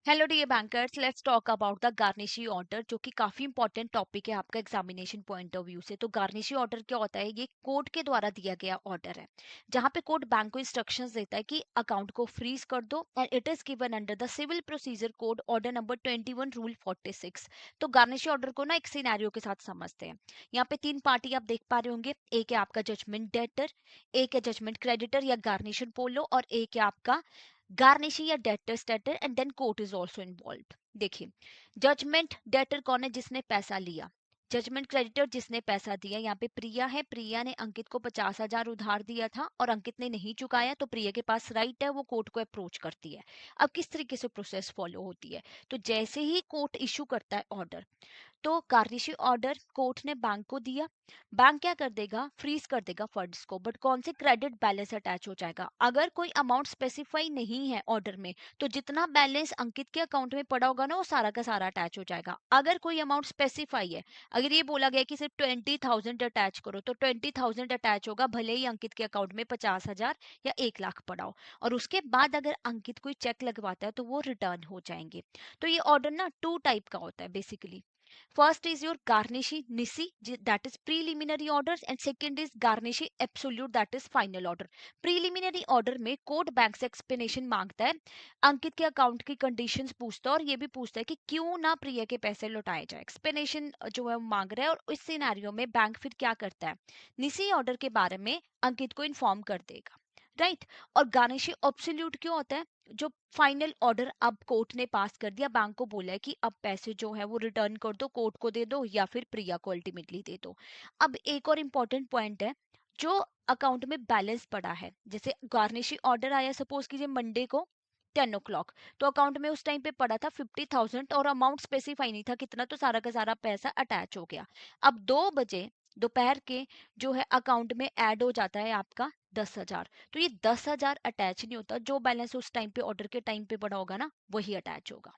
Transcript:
Hello dear bankers, let's talk about the garnishee order, जो कि काफी इंपॉर्टेंट टॉपिक है आपका एग्जामिनेशन पॉइंट ऑफ व्यू से। तो गार्निशी ऑर्डर क्या होता है? ये कोर्ट के द्वारा दिया गया ऑर्डर है, जहां पे कोर्ट बैंक को इंस्ट्रक्शंस देता है कि अकाउंट को फ्रीज कर दो, and it is given under the civil procedure code order number 21 rule 46। तो गार्निशी ऑर्डर को ना एक सिनेरियो के साथ समझते हैं। यहाँ पे तीन पार्टी आप देख पा रहे होंगे। एक है आपका जजमेंट डेटर, एक है जजमेंट क्रेडिटर या गार्निशन पोलो, और एक है आपका गार्निशी या डेटर स्टेटर, and then court is also involve. देखिए, जजमेंट डेटर कौन है? जिसने पैसा लिया। जजमेंट क्रेडिटर जिसने पैसा दिया, यहाँ पे प्रिया है। प्रिया ने अंकित को 50,000 उधार दिया था और अंकित ने नहीं चुकाया, तो प्रिया के पास राइट है, वो कोर्ट को अप्रोच करती है। अब किस तरीके से प्रोसेस फॉलो होती है? तो जैसे ही कोर्ट इशू करता है ऑर्डर, तो गार्निशी ऑर्डर कोर्ट ने बैंक को दिया। बैंक क्या कर देगा? फ्रीज कर देगा फंड्स को, बट कौन से? क्रेडिट बैलेंस अटैच हो जाएगा। अगर कोई अमाउंट स्पेसिफाई नहीं है ऑर्डर में, तो जितना बैलेंस अंकित के अकाउंट में पड़ा होगा ना, वो सारा का सारा अटैच हो जाएगा। अगर कोई अमाउंट स्पेसिफाई है, अगर ये बोला गया कि सिर्फ 20,000 अटैच करो, तो 20,000 अटैच होगा, भले ही अंकित के अकाउंट में 50,000 या 1 लाख पड़ा हो। और उसके बाद अगर अंकित कोई चेक लगवाता है, तो वो रिटर्न हो जाएंगे। तो ये ऑर्डर ना टू टाइप का होता है basically. First is your Garnishi Nisi, that is preliminary orders, and second is Garnishi Absolute, that is final order. Preliminary order में कोर्ट बैंक से एक्सप्लेनेशन मांगता है, अंकित के अकाउंट की कंडीशंस पूछता है, और ये भी पूछता है कि क्यों ना प्रिय के पैसे लौटाए जाए। एक्सप्लेनेशन जो है वो मांग रहा है, और इस सिनेरियो में बैंक फिर क्या करता है? निसी ऑर्डर के बारे में अंकित को इन्फॉर्म कर देगा, राइट। और गार्निशी ऑब्सोल्यूट क्यों होता है? जो फाइनल ऑर्डर अब कोर्ट ने पास कर दिया, बैंक को बोला है कि अब पैसे जो है वो रिटर्न कर दो, कोर्ट को दे दो या फिर प्रिया को अल्टीमेटली दे दो। अब एक और इम्पोर्टेंट पॉइंट है, जो अकाउंट में बैलेंस पड़ा है, जैसे गार्निशी ऑर्डर आया सपोज कीजिए मंडे को 10 o'clock, तो अकाउंट में उस टाइम पे पड़ा था 50,000 और अमाउंट स्पेसिफाई नहीं था कितना, तो सारा का सारा पैसा अटैच हो गया। अब 2 बजे दोपहर के जो है अकाउंट में ऐड हो जाता है आपका 10,000। तो ये 10,000 अटैच नहीं होता, जो बैलेंस उस टाइम पे ऑर्डर के टाइम पे पड़ा होगा ना, वही अटैच होगा।